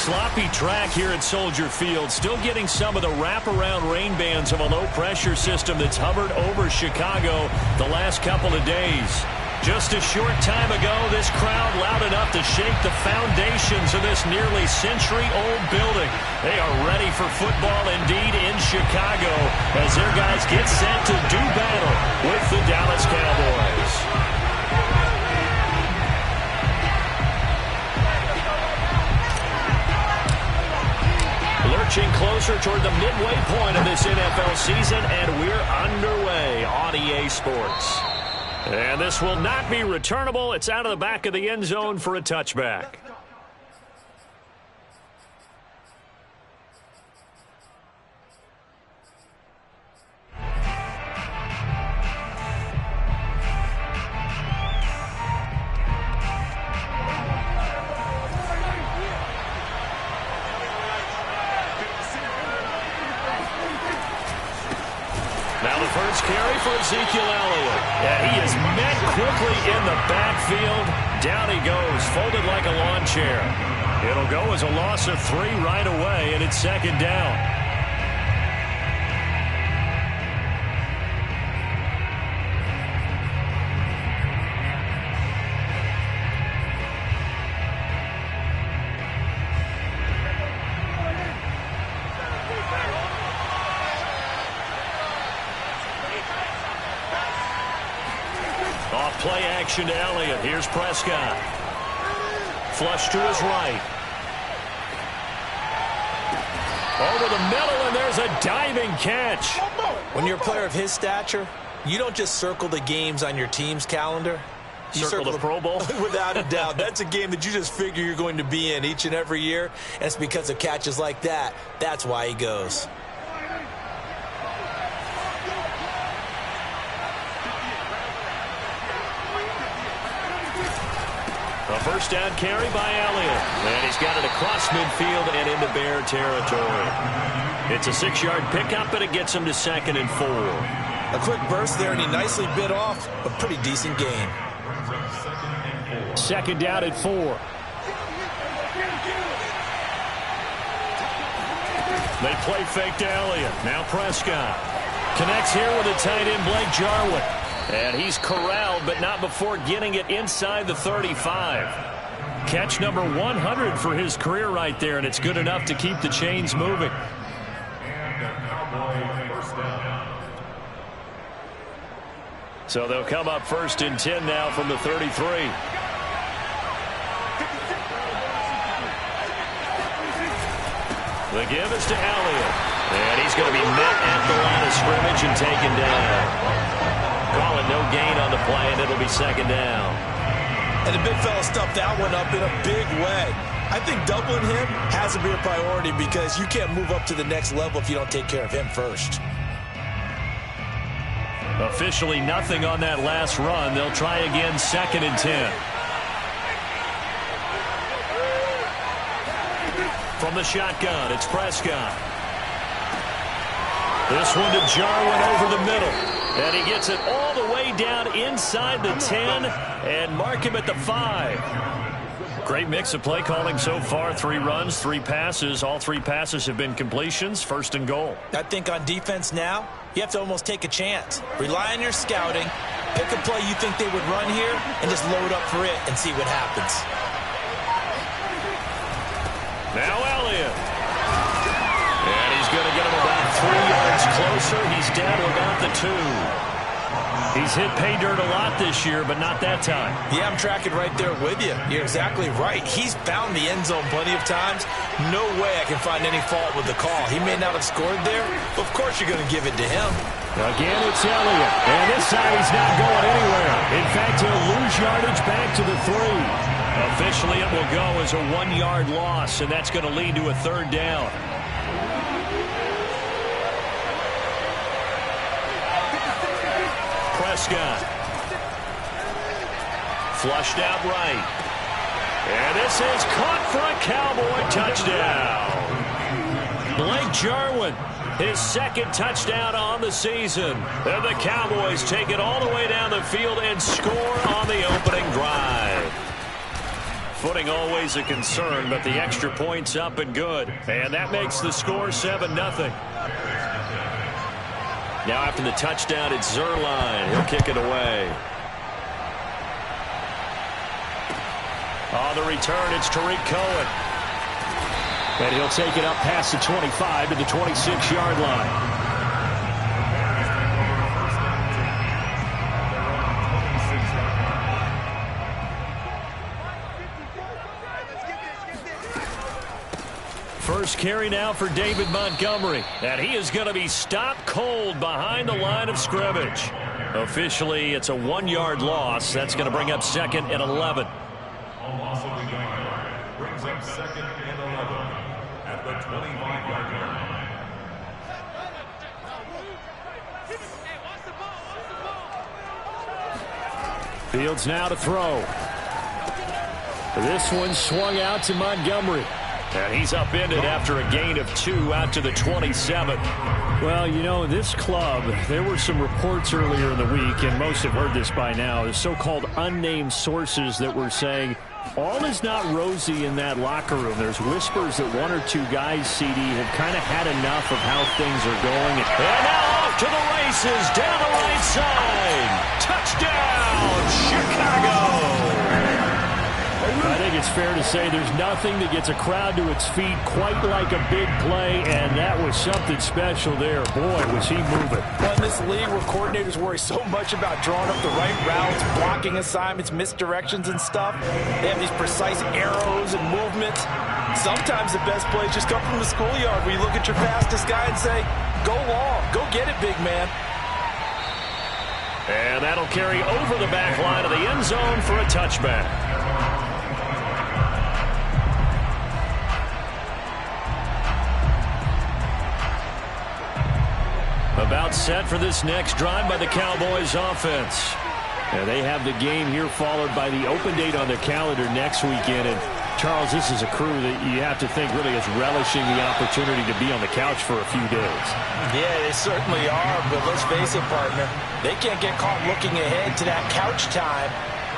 sloppy track here at Soldier Field. Still getting some of the wraparound rain bands of a low-pressure system that's hovered over Chicago the last couple of days. Just a short time ago, this crowd loud enough to shake the foundations of this nearly century-old building. They are ready for football indeed in Chicago as their guys get set to do battle with the Dallas Cowboys. Lurching closer toward the midway point of this NFL season, and we're underway on EA Sports. And this will not be returnable. It's out of the back of the end zone for a touchback. Now the first carry for Ezekiel Elliott. And he is met quickly in the backfield. Down he goes, folded like a lawn chair. It'll go as a loss of 3 right away, and it's second down. Play action to Elliott. Here's Prescott. Flush to his right. Over the middle, and there's a diving catch. When you're a player of his stature, you don't just circle the games on your team's calendar. You circle the Pro Bowl? Without a doubt. That's a game that you just figure you're going to be in each and every year. And it's because of catches like that. That's why he goes. A first down carry by Elliott. And he's got it across midfield and into Bear territory. It's a 6-yard pickup, and it gets him to 2nd and 4. A quick burst there, and he nicely bit off a pretty decent gain. Second down at 4. They play fake to Elliott. Now Prescott. Connects here with a tight end, Blake Jarwin. And he's corralled, but not before getting it inside the 35. Catch number 100 for his career right there, and it's good enough to keep the chains moving. So they'll come up 1st and 10 now from the 33. The give is to Elliott. And he's going to be met at the line of scrimmage and taken down. Call it no gain on the play, and it'll be 2nd down. And the big fella stuffed that one up in a big way. I think doubling him has to be a priority because you can't move up to the next level if you don't take care of him first. Officially nothing on that last run. They'll try again 2nd and 10. From the shotgun, it's Prescott. This one to Jarwin over the middle. And he gets it all the way down inside the 10 and mark him at the 5. Great mix of play calling so far. 3 runs, 3 passes. All 3 passes have been completions. 1st and goal. I think on defense now, you have to almost take a chance. Rely on your scouting. Pick a play you think they would run here and just load up for it and see what happens. Now Elliott. And he's going to get him about 3 yards closer. He's down to about the 2. He's hit pay dirt a lot this year, but not that time. Yeah, I'm tracking right there with you. You're exactly right. He's found the end zone plenty of times. No way I can find any fault with the call. He may not have scored there, but of course you're going to give it to him. Again, it's Elliott. And this time he's not going anywhere. In fact, he'll lose yardage back to the 3. Officially, it will go as a 1-yard loss, and that's going to lead to a 3rd down. Prescott. Flushed out right. And this is caught for a Cowboy touchdown. Blake Jarwin, his 2nd touchdown on the season. And the Cowboys take it all the way down the field and score on the opening drive. Footing always a concern, but the extra point's up and good. And that makes the score 7-0. Now after the touchdown, it's Zuerlein. He'll kick it away. On the return, it's Tarik Cohen. And he'll take it up past the 25 to the 26-yard line. First carry now for David Montgomery. And he is going to be stopped cold behind the line of scrimmage. Officially, it's a 1-yard loss. That's going to bring up 2nd and 11. Loss of the yard brings up 2nd and 11 at the 25-yard line. Fields now to throw. This one swung out to Montgomery. And he's upended after a gain of 2 out to the 27. Well, you know, this club, there were some reports earlier in the week, and most have heard this by now, the so-called unnamed sources that were saying all is not rosy in that locker room. There's whispers that 1 or 2 guys, CD, have kind of had enough of how things are going. And now off to the races, down the right side. Touchdown, Chicago! I think it's fair to say there's nothing that gets a crowd to its feet quite like a big play, and that was something special there. Boy, was he moving. Well, in this league where coordinators worry so much about drawing up the right routes, blocking assignments, misdirections and stuff, they have these precise arrows and movements. Sometimes the best plays just come from the schoolyard where you look at your fastest guy and say, go long, go get it, big man. And that'll carry over the back line of the end zone for a touchback. About set for this next drive by the Cowboys offense. And they have the game here followed by the open date on their calendar next weekend. And Charles, this is a crew that you have to think really is relishing the opportunity to be on the couch for a few days. Yeah, they certainly are, but let's face it, partner. They can't get caught looking ahead to that couch time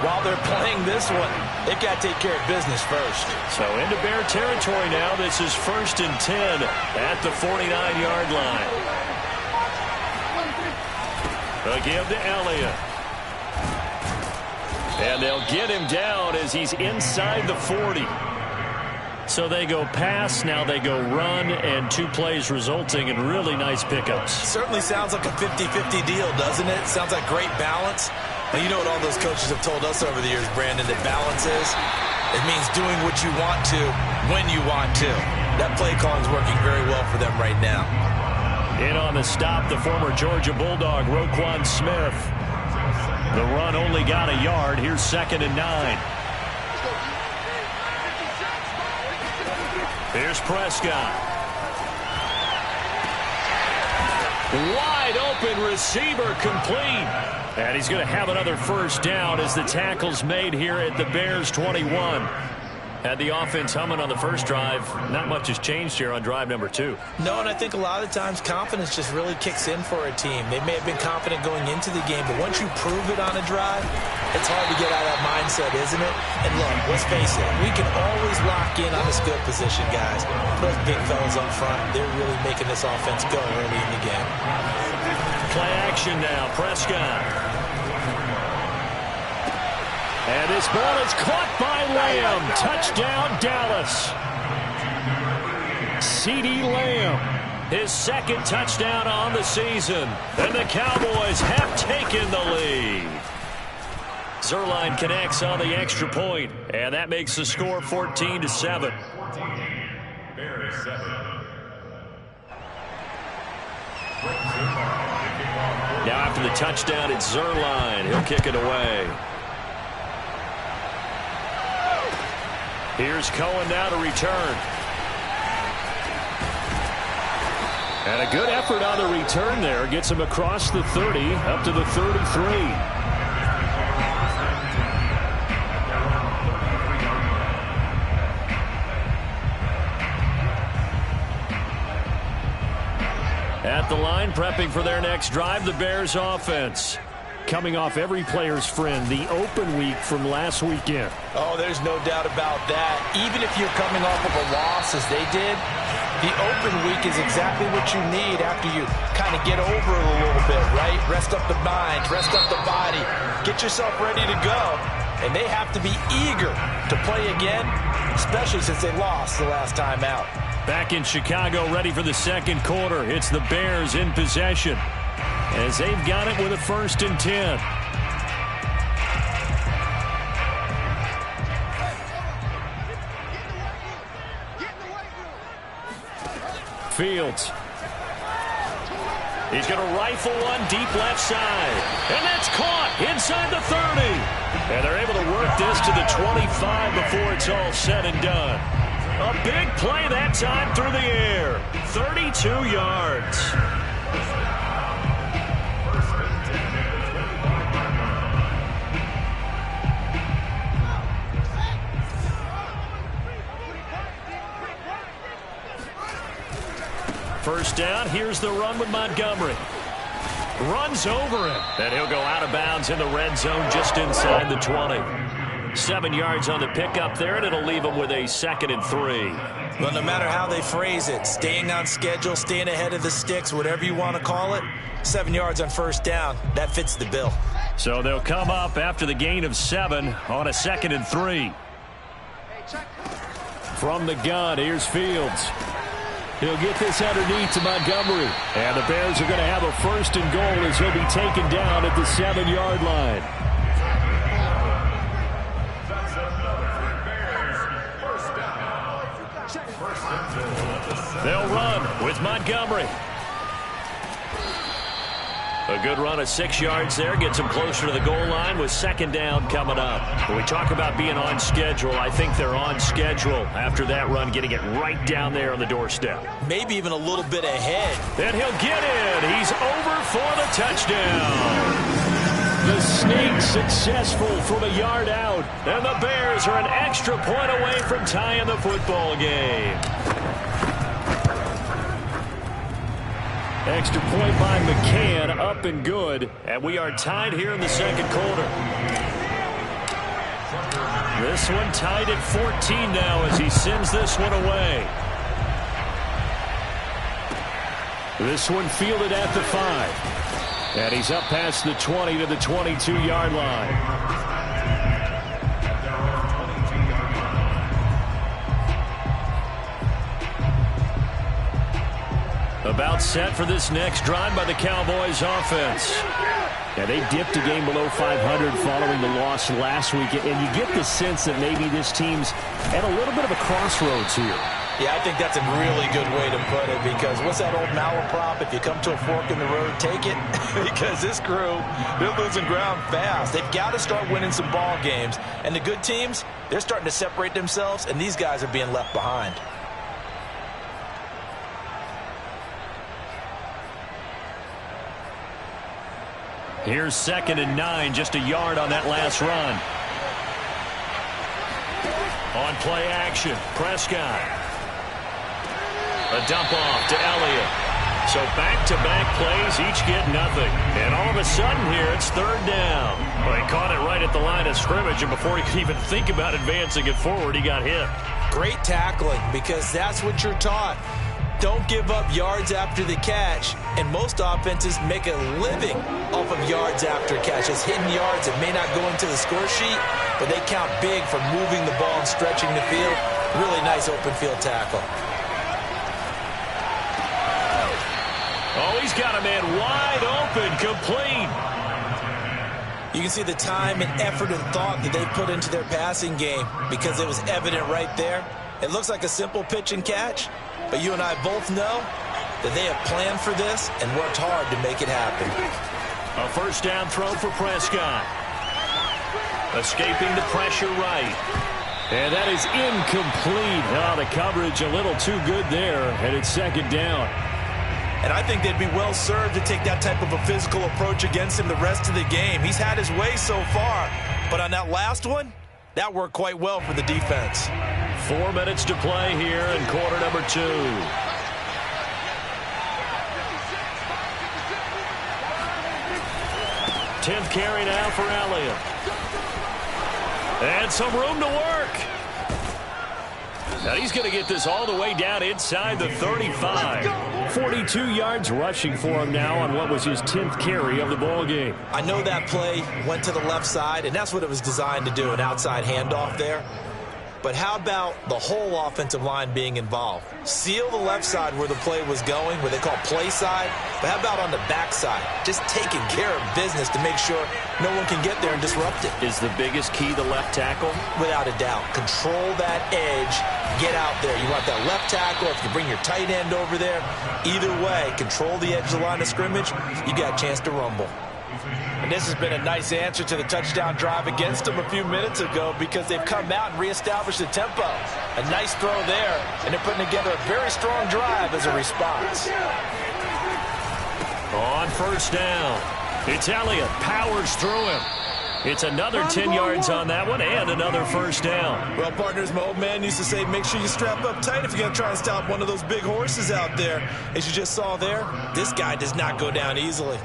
while they're playing this one. They've got to take care of business first. So into Bear territory now. This is 1st and 10 at the 49-yard line. A give to Elliott. And they'll get him down as he's inside the 40. So they go pass, now they go run, and 2 plays resulting in really nice pickups. Certainly sounds like a 50-50 deal, doesn't it? Sounds like great balance. Well, you know what all those coaches have told us over the years, Brandon, that balance is? It means doing what you want to when you want to. That play calling is working very well for them right now. In on the stop, the former Georgia Bulldog, Roquan Smith. The run only got a yard. Here's 2nd and 9. Here's Prescott. Wide open receiver complete. And he's going to have another first down as the tackle's made here at the Bears 21. Had the offense humming on the first drive. Not much has changed here on drive number 2. No, and I think a lot of times confidence just really kicks in for a team. They may have been confident going into the game, but once you prove it on a drive, it's hard to get out of that mindset, isn't it? And look, let's face it, we can always lock in on this good position, guys. Those big fellas up front, they're really making this offense go early in the game. Play action now, Prescott. And this ball is caught by Lamb. Touchdown, Dallas. CeeDee Lamb, his 2nd touchdown on the season. And the Cowboys have taken the lead. Zuerlein connects on the extra point, and that makes the score 14-7. Bears 7. Now after the touchdown, it's Zuerlein. He'll kick it away. Here's Cohen now to return. And a good effort on the return there. Gets him across the 30, up to the 33. At the line, prepping for their next drive, the Bears offense. coming off every player's friend, the open week from last weekend. Oh, there's no doubt about that. Even if you're coming off of a loss as they did, the open week is exactly what you need after you kind of get over it a little bit, right? Rest up the mind, rest up the body, get yourself ready to go. And they have to be eager to play again, especially since they lost the last time out. Back in Chicago, ready for the second quarter. It's the Bears in possession as they've got it with a 1st and 10. Fields. He's going to rifle one deep left side. And that's caught inside the 30. And they're able to work this to the 25 before it's all said and done. A big play that time through the air. 32 yards. First down, here's the run with Montgomery. Runs over him, and he'll go out of bounds in the red zone just inside the 20. 7 yards on the pickup there, and it'll leave him with a 2nd and 3. Well, no matter how they phrase it, staying on schedule, staying ahead of the sticks, whatever you want to call it, 7 yards on first down, that fits the bill. So they'll come up after the gain of 7 on a 2nd and 3. From the gun, here's Fields. He'll get this underneath to Montgomery. And the Bears are going to have a 1st and goal as he'll be taken down at the 7-yard line. They'll run with Montgomery. A good run of 6 yards there. Gets them closer to the goal line with 2nd down coming up. When we talk about being on schedule, I think they're on schedule after that run, getting it right down there on the doorstep. Maybe even a little bit ahead. And he'll get in. He's over for the touchdown. The sneak successful from a yard out. And the Bears are an extra point away from tying the football game. Extra point by McCann, up and good. And we are tied here in the second quarter. This one tied at 14 now as he sends this one away. This one fielded at the 5. And he's up past the 20 to the 22-yard line. About set for this next drive by the Cowboys offense. Yeah, they dipped a game below 500 following the loss last week, and you get the sense that maybe this team's at a little bit of a crossroads here. Yeah, I think that's a really good way to put it, because what's that old malaprop? If you come to a fork in the road, take it. Because this crew, they're losing ground fast. They've got to start winning some ball games. And the good teams, they're starting to separate themselves, and these guys are being left behind. Here's 2nd and 9, just a yard on that last run. On play action, Prescott. A dump off to Elliott. So back-to-back plays, each get nothing. And all of a sudden here, it's 3rd down. Well, he caught it right at the line of scrimmage, and before he could even think about advancing it forward, he got hit. Great tackling, because that's what you're taught. Don't give up yards after the catch, and most offenses make a living off of yards after catch. It's hidden yards that may not go into the score sheet, but they count big for moving the ball and stretching the field. Really nice open field tackle. Oh, he's got a man wide open, complete. You can see the time and effort and thought that they put into their passing game, because it was evident right there. It looks like a simple pitch and catch, but you and I both know that they have planned for this and worked hard to make it happen. A 1st down throw for Prescott. Escaping the pressure right. And that is incomplete. Oh, the coverage a little too good there, and it's 2nd down. And I think they'd be well served to take that type of a physical approach against him the rest of the game. He's had his way so far, but on that last one, that worked quite well for the defense. 4 minutes to play here in quarter number 2. 10th carry now for Elliott. And some room to work. Now he's going to get this all the way down inside the 35. 42 yards rushing for him now on what was his 10th carry of the ball game. I know that play went to the left side, and that's what it was designed to do, an outside handoff there. But how about the whole offensive line being involved? Seal the left side where the play was going, where they call play side. But how about on the back side? Just taking care of business to make sure no one can get there and disrupt it. Is the biggest key the left tackle? Without a doubt. Control that edge. Get out there. You want that left tackle. If you bring your tight end over there, either way, control the edge of the line of scrimmage, you got a chance to rumble. And this has been a nice answer to the touchdown drive against them a few minutes ago because they've come out and reestablished the tempo. A nice throw there, and they're putting together a very strong drive as a response. On first down, it's Elliott. Powers through him. It's another 10 yards on that one and another first down. Well, partners, my old man used to say, make sure you strap up tight if you're going to try and stop one of those big horses out there. As you just saw there, this guy does not go down easily.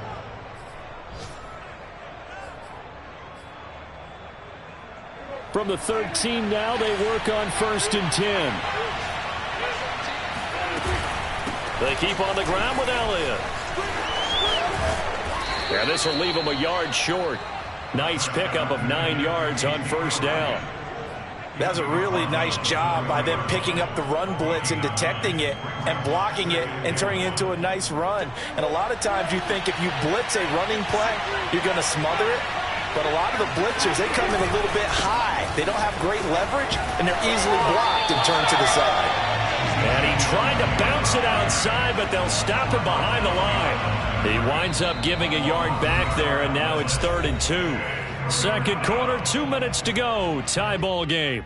From the 13 now, they work on 1st and 10. They keep on the ground with Elliott. Yeah, this will leave them a yard short. Nice pickup of 9 yards on first down. That's a really nice job by them picking up the run blitz and detecting it and blocking it and turning it into a nice run. And a lot of times you think if you blitz a running play, you're going to smother it. But a lot of the blitzers, they come in a little bit high. They don't have great leverage, and they're easily blocked and turned to the side. And he tried to bounce it outside, but they'll stop him behind the line. He winds up giving a yard back there, and now it's 3rd and 2. Second quarter, 2 minutes to go. Tie ball game.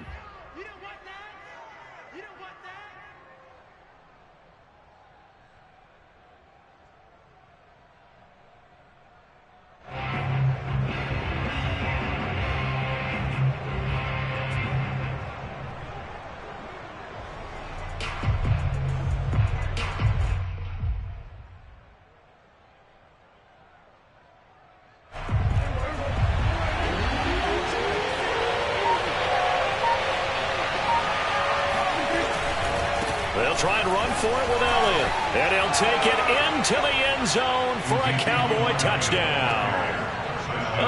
They'll try and run for it with Elliott. And he'll take it into the end zone for a Cowboy touchdown.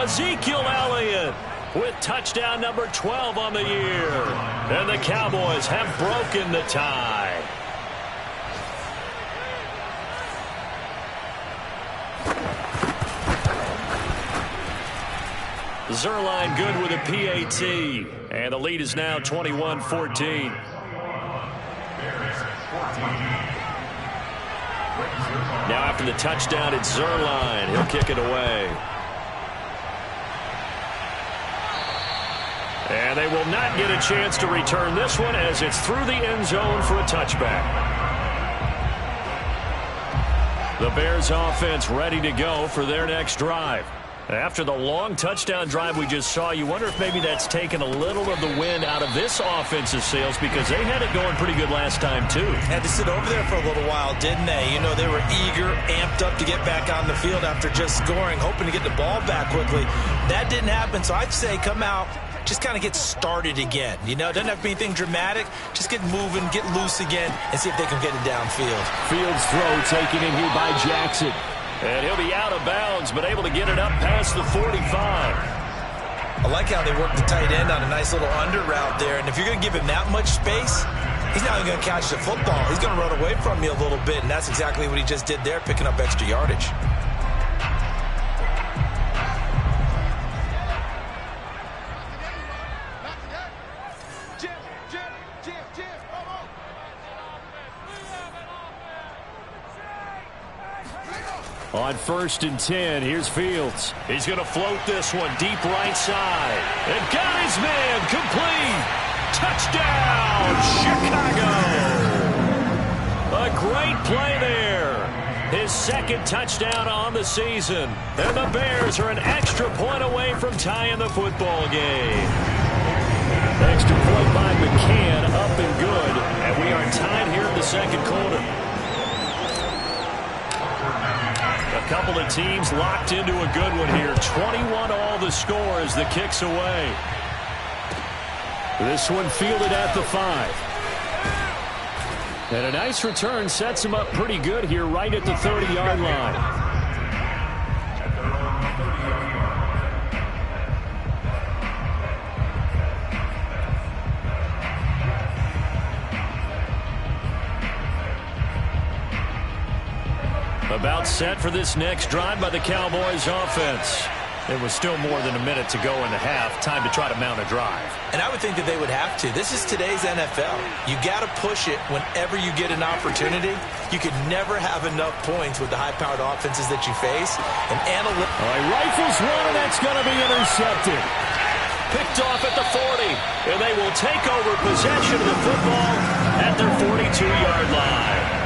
Ezekiel Elliott with touchdown number 12 on the year. And the Cowboys have broken the tie. Zuerlein good with a PAT. And the lead is now 21-14. Now after the touchdown, it's Zuerlein. He'll kick it away. And they will not get a chance to return this one as it's through the end zone for a touchback. The Bears offense ready to go for their next drive. After the long touchdown drive we just saw, you wonder if maybe that's taken a little of the wind out of this offensive sails because they had it going pretty good last time, too. Had to sit over there for a little while, didn't they? You know, they were eager, amped up to get back on the field after just scoring, hoping to get the ball back quickly. That didn't happen, so I'd say come out, just kind of get started again. You know, it doesn't have to be anything dramatic. Just get moving, get loose again, and see if they can get it downfield. Fields throw taken in here by Jackson. And he'll be out of bounds, but able to get it up past the 45. I like how they work the tight end on a nice little under route there. And if you're going to give him that much space, he's not even going to catch the football. He's going to run away from you a little bit, and that's exactly what he just did there, picking up extra yardage. On 1st and 10, here's Fields. He's going to float this one deep right side. And got his man complete. Touchdown, Chicago. A great play there. His second touchdown on the season. And the Bears are an extra point away from tying the football game. Extra point by McCann, up and good. And we are tied here in the second quarter. A couple of teams locked into a good one here. 21 all the score as the kick's away. This one fielded at the 5. And a nice return sets him up pretty good here right at the 30-yard line. About set for this next drive by the Cowboys offense. There was still more than a minute to go in the half. Time to try to mount a drive. And I would think that they would have to. This is today's NFL. You got to push it whenever you get an opportunity. You could never have enough points with the high-powered offenses that you face. And rifles one, and that's going to be intercepted. Picked off at the 40. And they will take over possession of the football at their 42-yard line.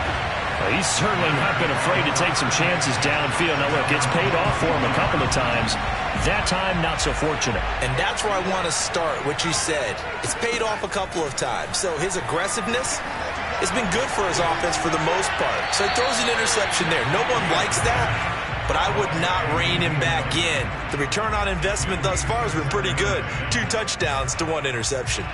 He's certainly not been afraid to take some chances downfield. Now, look, it's paid off for him a couple of times. That time, not so fortunate. And that's where I want to start, what you said. It's paid off a couple of times. So his aggressiveness has been good for his offense for the most part. So he throws an interception there. No one likes that, but I would not rein him back in. The return on investment thus far has been pretty good. 2 touchdowns to 1 interception.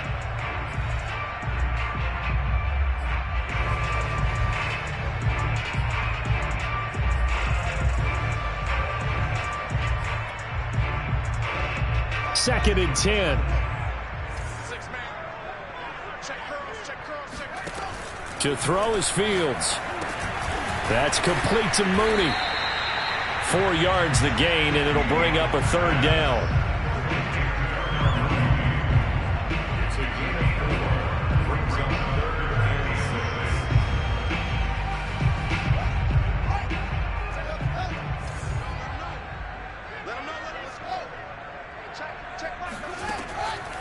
Second and 10. To throw is Fields. That's complete to Mooney. 4 yards the gain, and it'll bring up a 3rd down.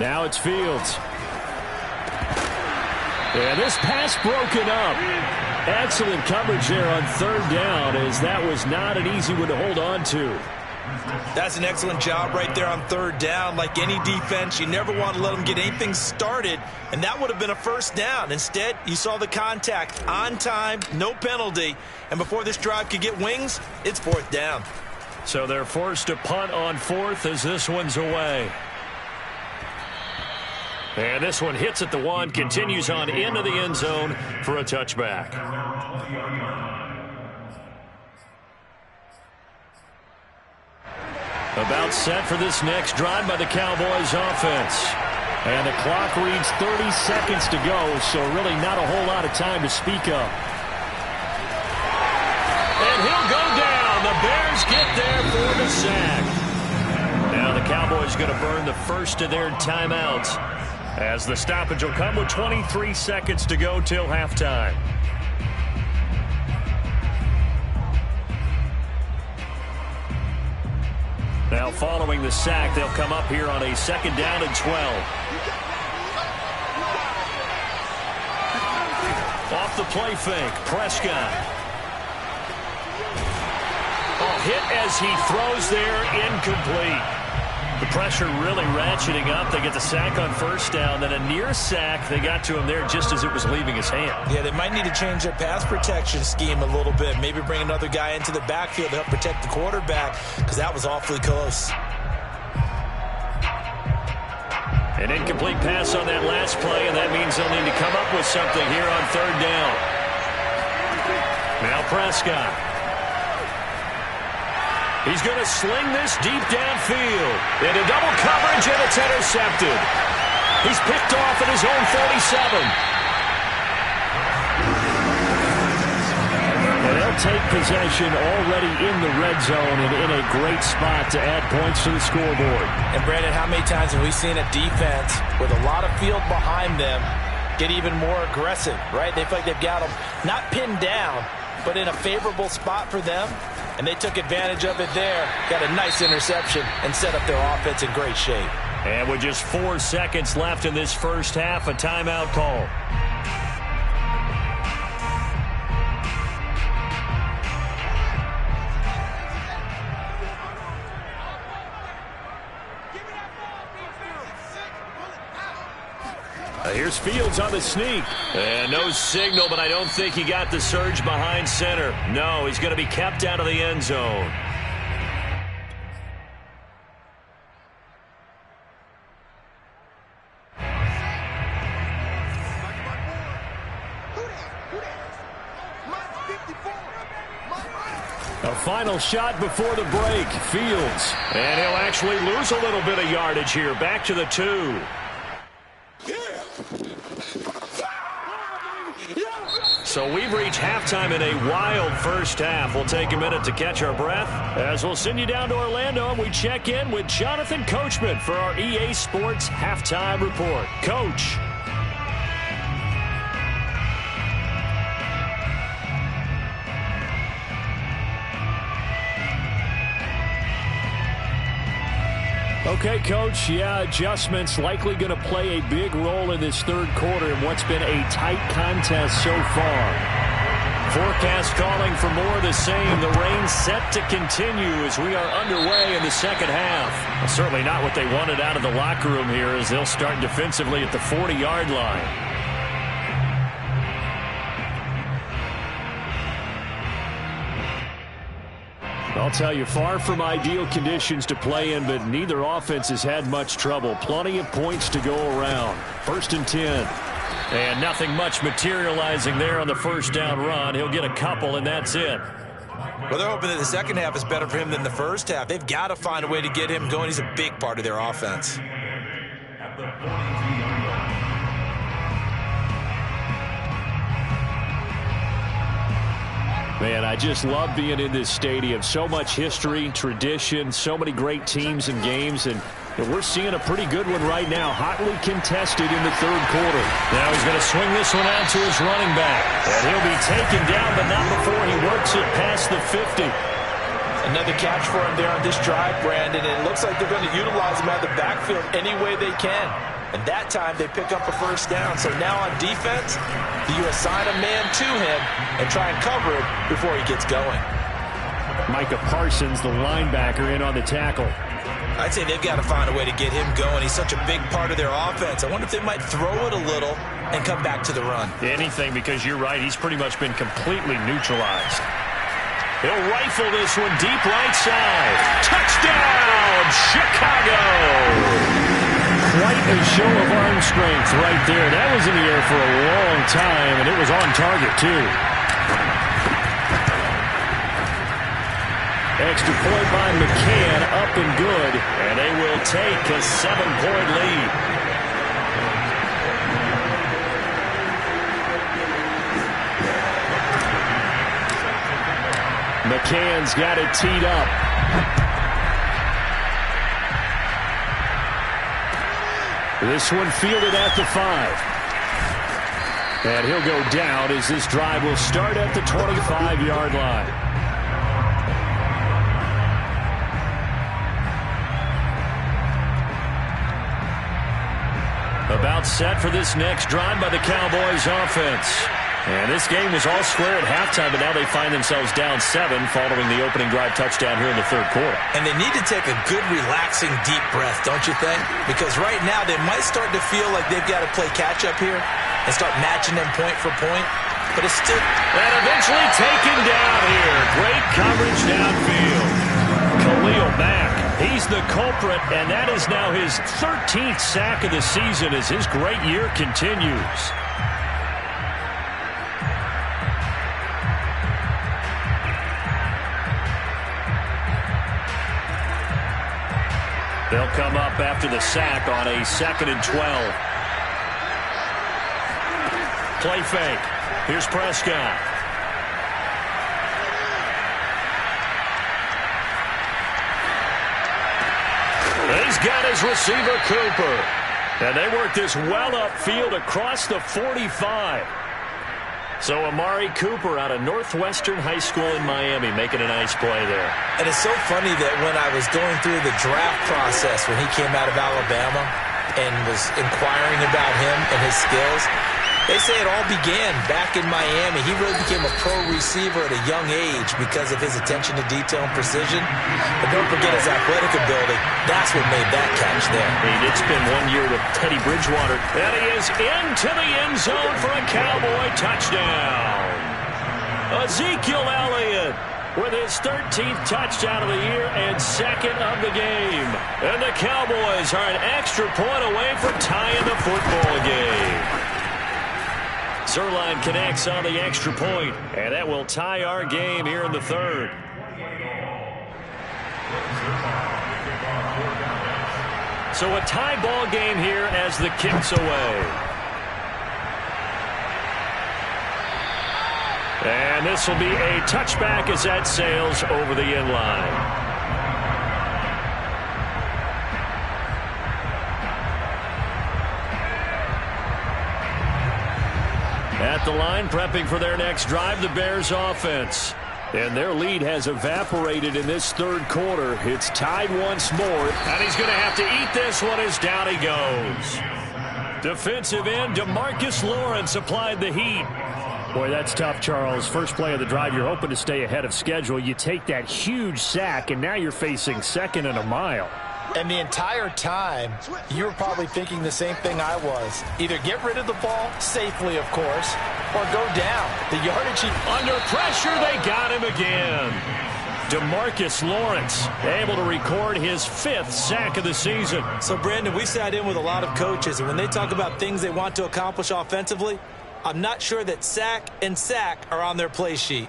Now it's Fields. And this pass broken up. Excellent coverage there on 3rd down, as that was not an easy one to hold on to. That's an excellent job right there on 3rd down. Like any defense, you never want to let them get anything started, and that would have been a 1st down. Instead, you saw the contact on time, no penalty, and before this drive could get wings, it's 4th down. So they're forced to punt on 4th as this one's away. And this one hits at the 1, continues on into the end zone for a touchback. About set for this next drive by the Cowboys offense. And the clock reads 30 seconds to go, so really not a whole lot of time to speak of. And he'll go down. The Bears get there for the sack. Now the Cowboys going to burn the first of their timeouts, as the stoppage will come with 23 seconds to go till halftime. Now following the sack, they'll come up here on a 2nd down and 12. Off the play fake, Prescott. Hit as he throws there, incomplete. The pressure really ratcheting up. They get the sack on 1st down, then a near sack. They got to him there just as it was leaving his hand. Yeah, they might need to change their pass protection scheme a little bit. Maybe bring another guy into the backfield to help protect the quarterback, because that was awfully close. An incomplete pass on that last play, and that means they'll need to come up with something here on 3rd down. Now Prescott. He's going to sling this deep downfield. Into double coverage, and it's intercepted. He's picked off at his own 47. And they'll take possession already in the red zone and in a great spot to add points to the scoreboard. And, Brandon, how many times have we seen a defense with a lot of field behind them get even more aggressive, right? They feel like they've got them not pinned down, but in a favorable spot for them. And they took advantage of it there. Got a nice interception and set up their offense in great shape. And with just 4 seconds left in this first half, a timeout call. Here's Fields on the sneak. And no signal, but I don't think he got the surge behind center. No, he's going to be kept out of the end zone. A final shot before the break. Fields. And he'll actually lose a little bit of yardage here. Back to the 2. So we've reached halftime in a wild first half. We'll take a minute to catch our breath as we'll send you down to Orlando and we check in with Jonathan Coachman for our EA Sports Halftime Report. Coach. Okay, Coach, yeah, adjustments likely going to play a big role in this third quarter in what's been a tight contest so far. Forecast calling for more of the same. The rain set to continue as we are underway in the second half. Well, certainly not what they wanted out of the locker room here as they'll start defensively at the 40-yard line. I'll tell you, far from ideal conditions to play in, but neither offense has had much trouble. Plenty of points to go around. 1st and 10. And nothing much materializing there on the first down run. He'll get a couple, and that's it. Well, they're hoping that the second half is better for him than the first half. They've got to find a way to get him going. He's a big part of their offense. At the 42-yard line. Man, I just love being in this stadium. So much history, tradition, so many great teams and games, and we're seeing a pretty good one right now, hotly contested in the third quarter. Now he's going to swing this one out to his running back, and he'll be taken down, but not before he works it past the 50. Another catch for him there on this drive, Brandon, and it looks like they're going to utilize him out of the backfield any way they can. And that time they pick up a first down. So now on defense, you assign a man to him and try and cover it before he gets going. Micah Parsons, the linebacker, in on the tackle. I'd say they've got to find a way to get him going. He's such a big part of their offense. I wonder if they might throw it a little and come back to the run. Anything, because you're right. He's pretty much been completely neutralized. He'll rifle this one deep right side. Touchdown, Chicago! Quite a show of arm strength right there. That was in the air for a long time, and it was on target, too. Extra point by McCann, up and good, and they will take a 7-point lead. McCann's got it teed up. This one fielded at the 5. And he'll go down as this drive will start at the 25-yard line. About set for this next drive by the Cowboys offense. And this game was all square at halftime, but now they find themselves down 7 following the opening drive touchdown here in the third quarter. And they need to take a good, relaxing, deep breath, don't you think? Because right now they might start to feel like they've got to play catch-up here and start matching them point for point. But it's still... And eventually taken down here. Great coverage downfield. Khalil Mack, he's the culprit, and that is now his 13th sack of the season as his great year continues. They'll come up after the sack on a 2nd and 12. Play fake. Here's Prescott. He's got his receiver, Cooper. And they work this well upfield across the 45. So Amari Cooper out of Northwestern High School in Miami making a nice play there. And it's so funny that when I was going through the draft process when he came out of Alabama and was inquiring about him and his skills, They say it all began back in Miami. He really became a pro receiver at a young age because of his attention to detail and precision. But don't forget his athletic ability. That's what made that catch there. He did spend 1 year with Teddy Bridgewater. And he is into the end zone for a Cowboy touchdown. Ezekiel Elliott with his 13th touchdown of the year and second of the game. And the Cowboys are an extra point away from tying the football game. Zuerlein connects on the extra point, and that will tie our game here in the third. So a tie ball game here as the kick's away. And this will be a touchback as that sails over the end line. At the line, prepping for their next drive, the Bears offense. And their lead has evaporated in this third quarter. It's tied once more. And he's going to have to eat this one as down he goes. Defensive end, DeMarcus Lawrence applied the heat. Boy, that's tough, Charles. First play of the drive, you're hoping to stay ahead of schedule. You take that huge sack, and now you're facing second and a mile. And the entire time, you were probably thinking the same thing I was. Either get rid of the ball, safely, of course, or go down. The yardage... Under pressure, they got him again. DeMarcus Lawrence able to record his 5th sack of the season. So, Brandon, we sat in with a lot of coaches, and when they talk about things they want to accomplish offensively, I'm not sure that sack and sack are on their play sheet.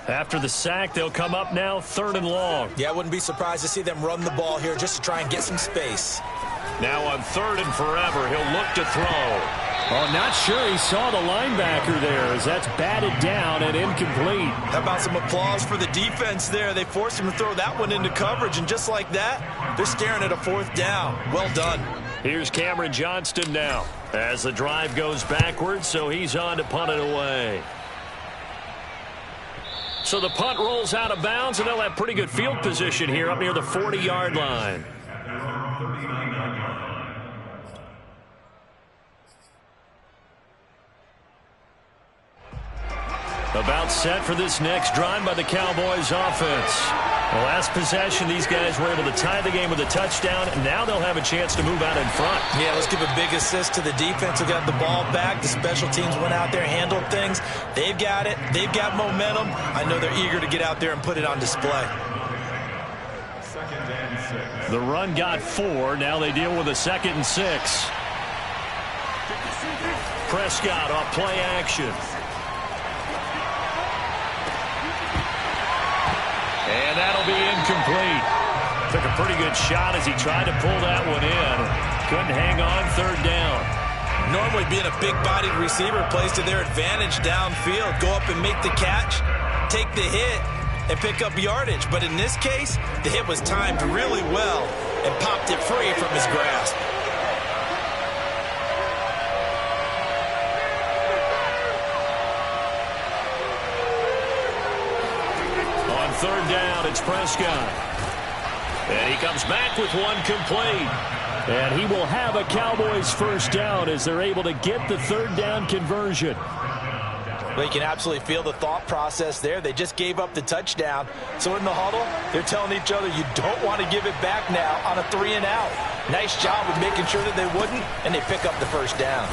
After the sack, they'll come up now 3rd and long. Yeah, I wouldn't be surprised to see them run the ball here just to try and get some space. Now on 3rd and forever, he'll look to throw. Oh, not sure he saw the linebacker there as that's batted down and incomplete. How about some applause for the defense there? They forced him to throw that one into coverage, and just like that, they're staring at a 4th down. Well done. Here's Cameron Johnston now as the drive goes backwards, so he's on to punt it away. So the punt rolls out of bounds, and they'll have pretty good field position here up near the 40-yard line. About set for this next drive by the Cowboys offense. The last possession, these guys were able to tie the game with a touchdown, and now they'll have a chance to move out in front. Yeah, let's give a big assist to the defense who got the ball back. The special teams went out there, handled things. They've got it. They've got momentum. I know they're eager to get out there and put it on display. The run got 4. Now they deal with a 2nd and 6. Prescott off play action. And that'll be incomplete. Took a pretty good shot as he tried to pull that one in. Couldn't hang on 3rd down. Normally being a big-bodied receiver plays to their advantage downfield. Go up and make the catch, take the hit, and pick up yardage. But in this case, the hit was timed really well and popped it free from his grasp. On 3rd down, it's Prescott. And he comes back with one complete. And he will have a Cowboys 1st down as they're able to get the 3rd down conversion. Well, you can absolutely feel the thought process there. They just gave up the touchdown. So in the huddle, they're telling each other, you don't want to give it back now on a 3-and-out. Nice job of making sure that they wouldn't, and they pick up the 1st down.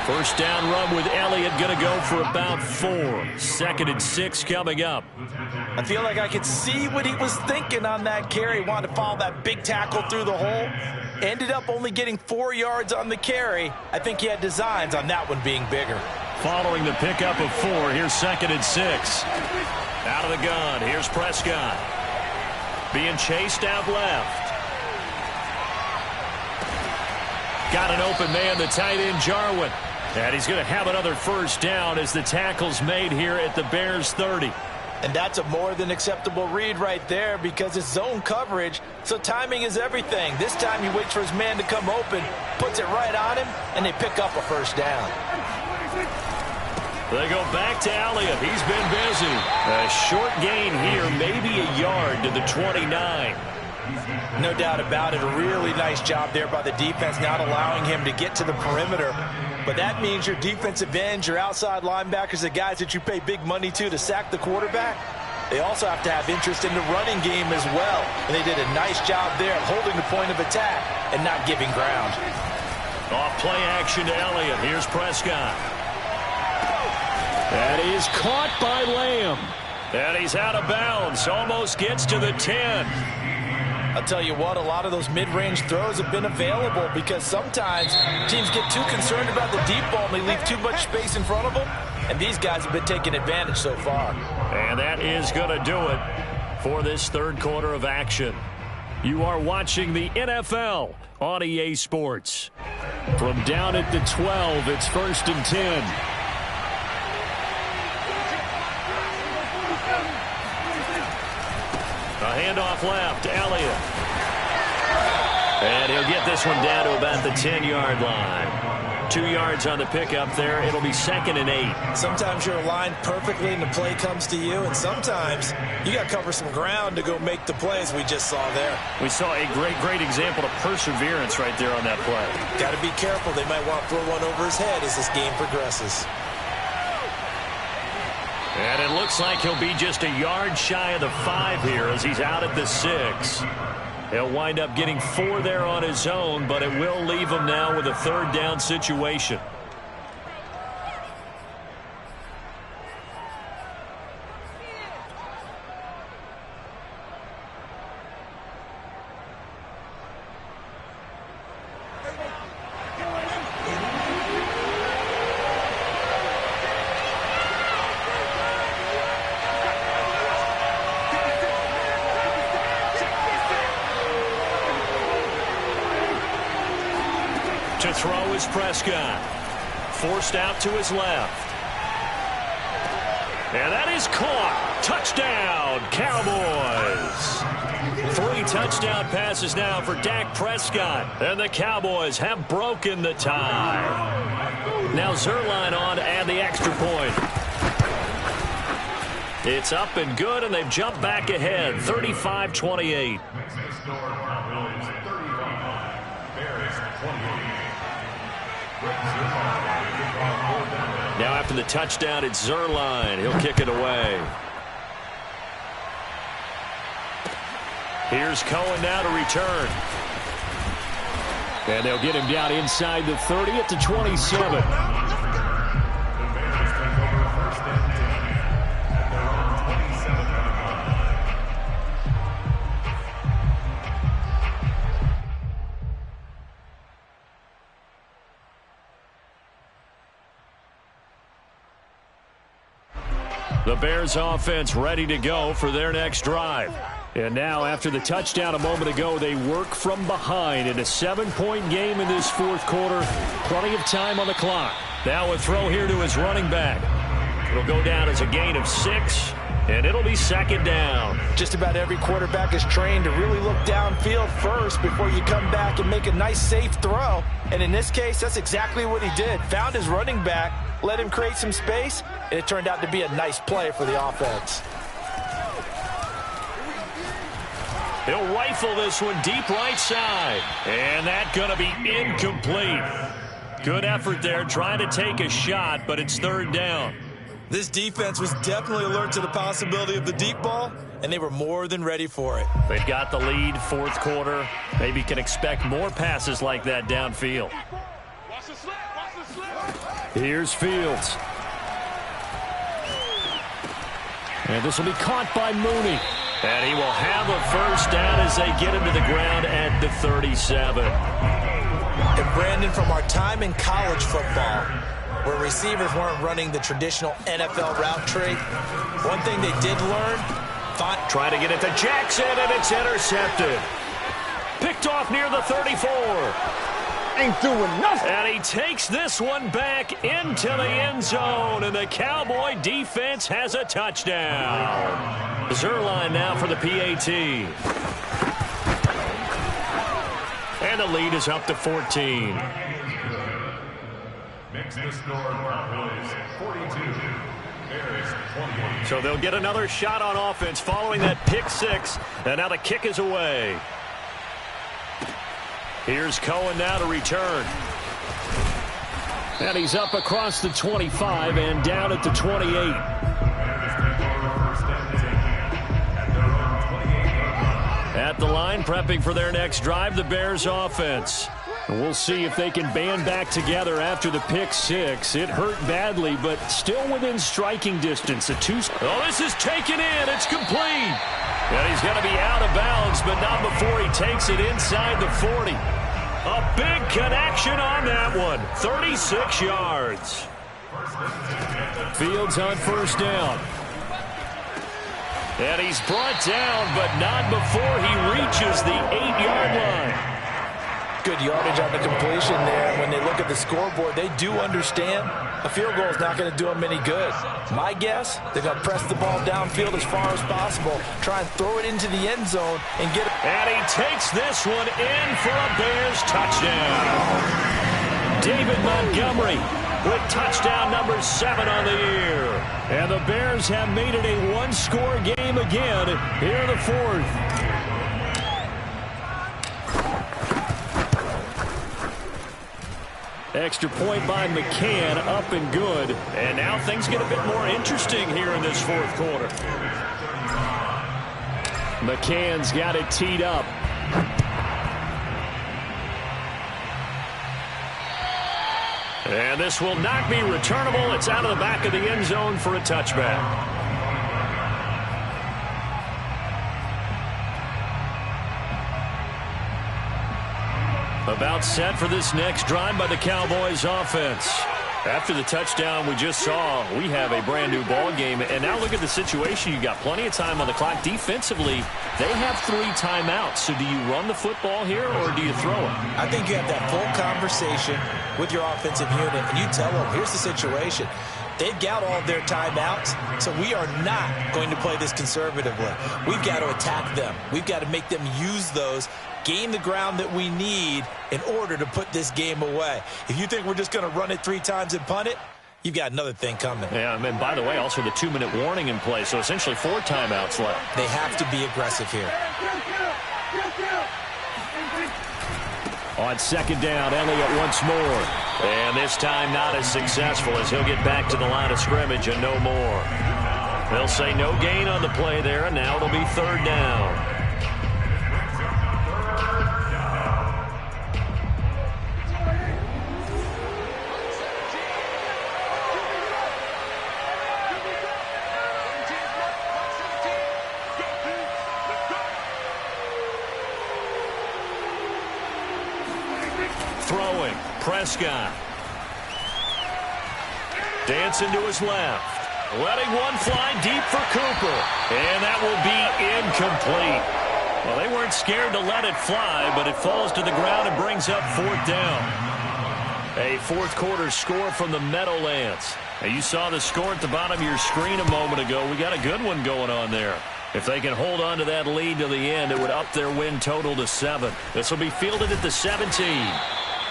1st down run with Elliott going to go for about 4. 2nd and 6 coming up. I feel like I could see what he was thinking on that carry. Wanted to follow that big tackle through the hole. Ended up only getting 4 yards on the carry. I think he had designs on that one being bigger. Following the pickup of 4, here's 2nd and 6. Out of the gun, here's Prescott. Being chased out left. Got an open man, the tight end, Jarwin. And he's going to have another 1st down as the tackle's made here at the Bears 30. And that's a more than acceptable read right there because it's zone coverage, so timing is everything. This time he waits for his man to come open, puts it right on him, and they pick up a 1st down. They go back to Elliott. He's been busy. A short gain here, maybe a yard to the 29. No doubt about it. A really nice job there by the defense, not allowing him to get to the perimeter. But that means your defensive ends, your outside linebackers, the guys that you pay big money to sack the quarterback, they also have to have interest in the running game as well. And they did a nice job there of holding the point of attack and not giving ground. Off play action to Elliott. Here's Prescott. That is caught by Lamb. And he's out of bounds. Almost gets to the 10. I'll tell you what, a lot of those mid-range throws have been available because sometimes teams get too concerned about the deep ball and they leave too much space in front of them. And these guys have been taking advantage so far. And that is going to do it for this third quarter of action. You are watching the NFL on EA Sports. From down at the 12, it's 1st and 10. A handoff left, Elliott. And he'll get this one down to about the 10-yard line. 2 yards on the pickup there. It'll be 2nd and 8. Sometimes you're aligned perfectly and the play comes to you, and sometimes you got to cover some ground to go make the plays we just saw there. We saw a great example of perseverance right there on that play. Got to be careful. They might want to throw one over his head as this game progresses. And it looks like he'll be just a yard shy of the 5 here as he's out at the 6. He'll wind up getting 4 there on his own, but it will leave him now with a 3rd down situation. To throw is Prescott. Forced out to his left. And that is caught. Touchdown, Cowboys. 3 touchdown passes now for Dak Prescott. And the Cowboys have broken the tie. Now Zuerlein on to add the extra point. It's up and good, and they've jumped back ahead, 35-28. Now after the touchdown, it's Zuerlein. He'll kick it away. Here's Cohen now to return. And they'll get him down inside the 30 at the 27. The Bears offense ready to go for their next drive. And now after the touchdown a moment ago, they work from behind in a 7-point game in this 4th quarter. Plenty of time on the clock. Now a throw here to his running back. It'll go down as a gain of 6, and it'll be 2nd down. Just about every quarterback is trained to really look downfield first before you come back and make a nice, safe throw. And in this case, that's exactly what he did. Found his running back, let him create some space, and it turned out to be a nice play for the offense. He'll rifle this one deep right side. And that's going to be incomplete. Good effort there, trying to take a shot, but it's 3rd down. This defense was definitely alert to the possibility of the deep ball, and they were more than ready for it. They've got the lead, 4th quarter. Maybe can expect more passes like that downfield. Here's Fields. And this will be caught by Mooney. And he will have a 1st down as they get him to the ground at the 37. And Brandon, from our time in college football, where receivers weren't running the traditional NFL route tree, one thing they did learn, try to get it to Jackson, and it's intercepted. Picked off near the 34. Ain't doing nothing. And he takes this one back into the end zone, and the Cowboy defense has a touchdown. Zuerlein now for the PAT. And the lead is up to 14. Makes the score Cowboys 42, Bears 28. So they'll get another shot on offense following that pick 6, and now the kick is away. Here's Cohen now to return. And he's up across the 25 and down at the 28. At the line, prepping for their next drive, the Bears offense. And we'll see if they can band back together after the pick six. It hurt badly, but still within striking distance. Oh, this is taken in. It's complete. And he's going to be out of bounds, but not before he takes it inside the 40. A big connection on that one. 36 yards. Fields on first down. And he's brought down, but not before he reaches the 8-yard line. Good yardage on the completion there. When they look at the scoreboard, they do understand a field goal is not going to do them any good. My guess, they're going to press the ball downfield as far as possible, try and throw it into the end zone and get it. And he takes this one in for a Bears touchdown. David Montgomery with touchdown number 7 on the year. And the Bears have made it a one-score game again here in the fourth. Extra point by McCann, up and good. And now things get a bit more interesting here in this fourth quarter. McCann's got it teed up. And this will not be returnable. It's out of the back of the end zone for a touchback. About set for this next drive by the Cowboys offense. After the touchdown we just saw, we have a brand new ball game. And now look at the situation. You got plenty of time on the clock. Defensively, they have 3 timeouts. So do you run the football here or do you throw it? I think you have that full conversation with your offensive unit, and you tell them, here's the situation. They've got all their timeouts, so we are not going to play this conservatively. We've got to attack them. We've got to make them use those, gain the ground that we need in order to put this game away. If you think we're just going to run it 3 times and punt it, you've got another thing coming. Yeah, and by the way, also the 2-minute warning in play, so essentially 4 timeouts left. They have to be aggressive here. On second down, Elliott once more. And this time not as successful as he'll get back to the line of scrimmage and no more. They'll say no gain on the play there, and now it'll be third down. Throwing, Prescott. Dancing to his left. Letting one fly deep for Cooper. And that will be incomplete. Well, they weren't scared to let it fly, but it falls to the ground and brings up fourth down. A fourth quarter score from the Meadowlands. Now, you saw the score at the bottom of your screen a moment ago. We got a good one going on there. If they can hold on to that lead to the end, it would up their win total to 7. This will be fielded at the 17.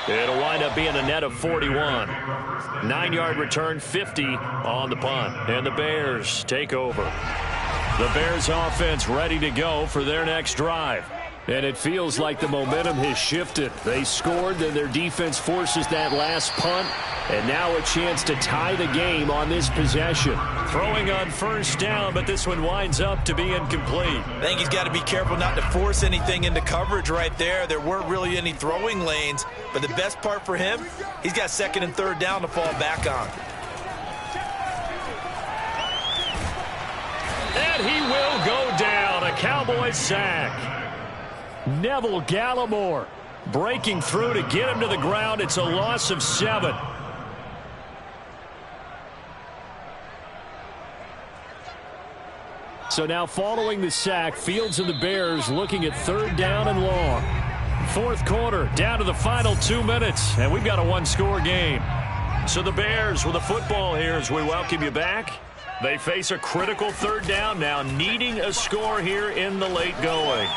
It'll wind up being a net of 41. 9-yard return, 50 on the punt. And the Bears take over. The Bears offense ready to go for their next drive. And it feels like the momentum has shifted. They scored, then their defense forces that last punt. And now a chance to tie the game on this possession. Throwing on first down, but this one winds up to be incomplete. I think he's got to be careful not to force anything into coverage right there. There weren't really any throwing lanes, but the best part for him, he's got second and third down to fall back on. And he will go down. A Cowboys sack. Neville Gallimore breaking through to get him to the ground. It's a loss of 7. So now following the sack, Fields and the Bears looking at third down and long. Fourth quarter, down to the final 2 minutes, and we've got a one-score game. So the Bears with the football here as we welcome you back. They face a critical third down now, needing a score here in the late going.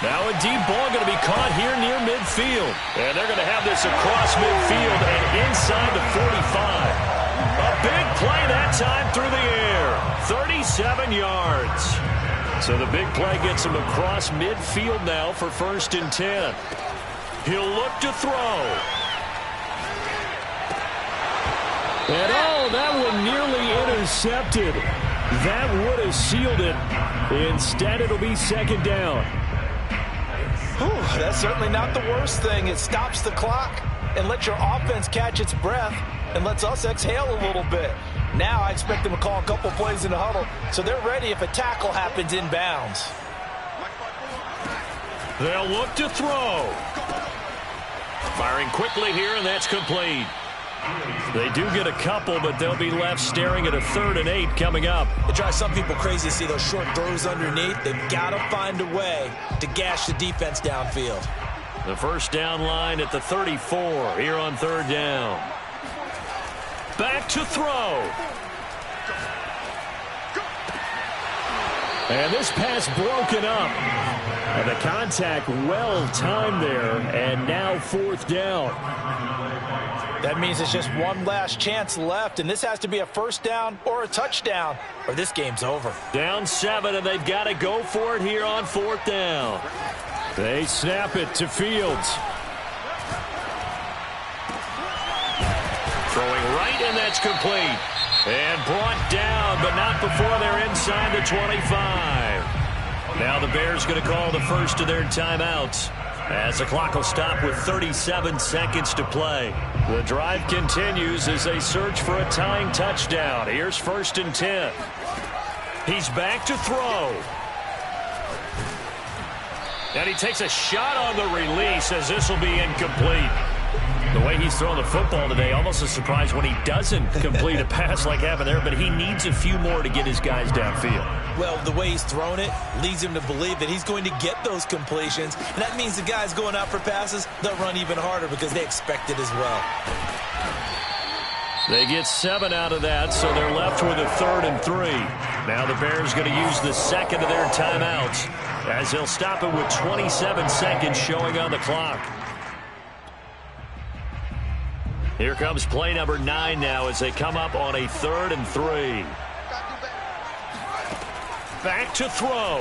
Now a deep ball going to be caught here near midfield. And they're going to have this across midfield and inside the 45. A big play that time through the air. 37 yards. So the big play gets him across midfield now for 1st and 10. He'll look to throw. And that one nearly intercepted. That would have sealed it. Instead, it'll be 2nd down. Whew, that's certainly not the worst thing. It stops the clock and lets your offense catch its breath and lets us exhale a little bit. Now I expect them to call a couple plays in the huddle, so they're ready if a tackle happens inbounds. They'll look to throw. Firing quickly here, and that's complete. They do get a couple, but they'll be left staring at a 3rd and 8 coming up. It drives some people crazy to see those short throws underneath. They've got to find a way to gash the defense downfield. The 1st down line at the 34 here on 3rd down. Back to throw. And this pass broken up. And the contact well timed there, and now 4th down. That means it's just one last chance left, and this has to be a 1st down or a touchdown, or this game's over. Down 7, and they've got to go for it here on 4th down. They snap it to Fields. Throwing right, and that's complete. And brought down, but not before they're inside the 25. Now the Bears going to call the first of their timeouts, as the clock will stop with 37 seconds to play. The drive continues as they search for a tying touchdown. Here's 1st and 10. He's back to throw. And he takes a shot on the release as this will be incomplete. The way he's throwing the football today, almost a surprise when he doesn't complete a pass like happened there, but he needs a few more to get his guys downfield. Well, the way he's thrown it leads him to believe that he's going to get those completions, and that means the guys going out for passes, they'll run even harder because they expect it as well. They get 7 out of that, so they're left with a 3rd and 3. Now the Bears going to use the 2nd of their timeouts, as they'll stop it with 27 seconds showing on the clock. Here comes play number 9 now as they come up on a 3rd and 3. Back to throw.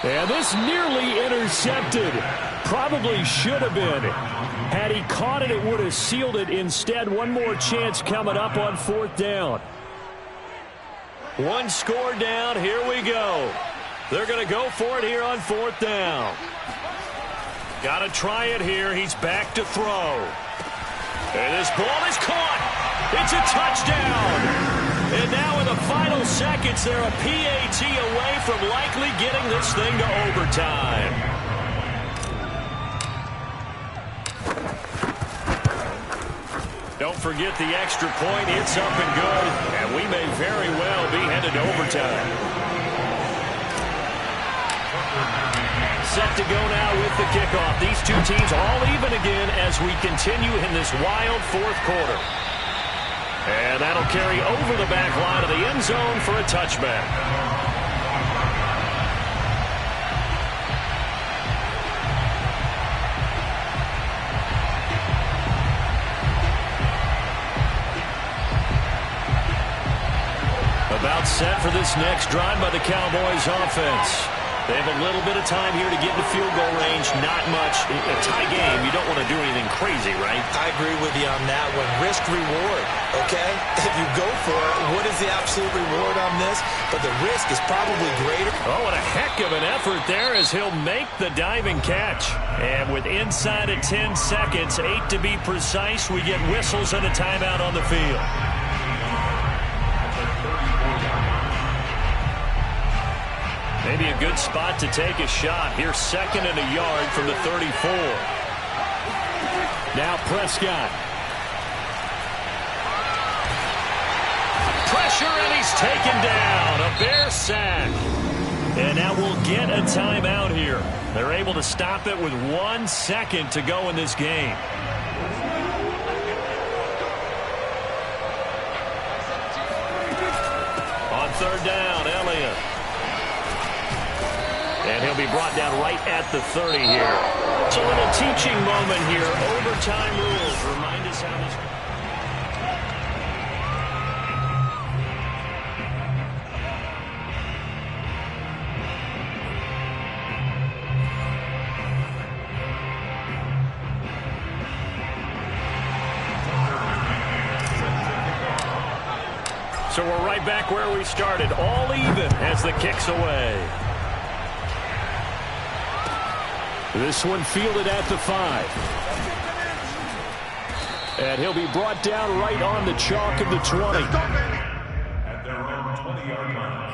And this nearly intercepted. Probably should have been. Had he caught it, it would have sealed it. Instead, one more chance coming up on 4th down. One score down. Here we go. They're going to go for it here on 4th down. Got to try it here. He's back to throw. And this ball is caught. It's a touchdown. And now in the final seconds, they're a PAT away from likely getting this thing to overtime. Don't forget the extra point. It's up and good. And we may very well be headed to overtime. Set to go now with the kickoff. These two teams all even again as we continue in this wild 4th quarter. And that'll carry over the back line of the end zone for a touchback. About set for this next drive by the Cowboys offense. They have a little bit of time here to get into field goal range. Not much. A tie game, you don't want to do anything crazy, right? I agree with you on that one. Risk reward, okay? If you go for it, what is the absolute reward on this? But the risk is probably greater. Oh, what a heck of an effort there as he'll make the diving catch. And with inside of 10 seconds, 8 to be precise, we get whistles and a timeout on the field. Maybe a good spot to take a shot. Here's 2nd and a yard from the 34. Now Prescott. Pressure, and he's taken down. A Bear sack. And now we'll get a timeout here. They're able to stop it with 1 second to go in this game. On 3rd down, Elliott. And he'll be brought down right at the 30 here. It's a little teaching moment here. Overtime rules remind us how this... So we're right back where we started, all even as the kick's away. This one fielded at the 5. And he'll be brought down right on the chalk of the 20. At their own 20-yard line.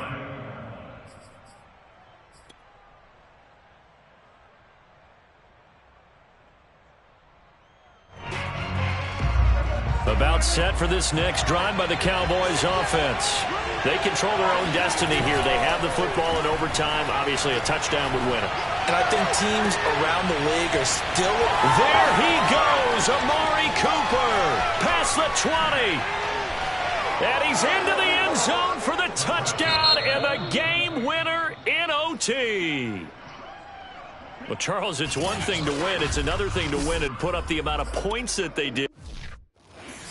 About set for this next drive by the Cowboys offense. They control their own destiny here. They have the football in overtime. Obviously, a touchdown would win it. And I think teams around the league are still... There he goes, Amari Cooper, past the 20. And he's into the end zone for the touchdown and the game winner in OT. Well, Charles, it's one thing to win. It's another thing to win and put up the amount of points that they did.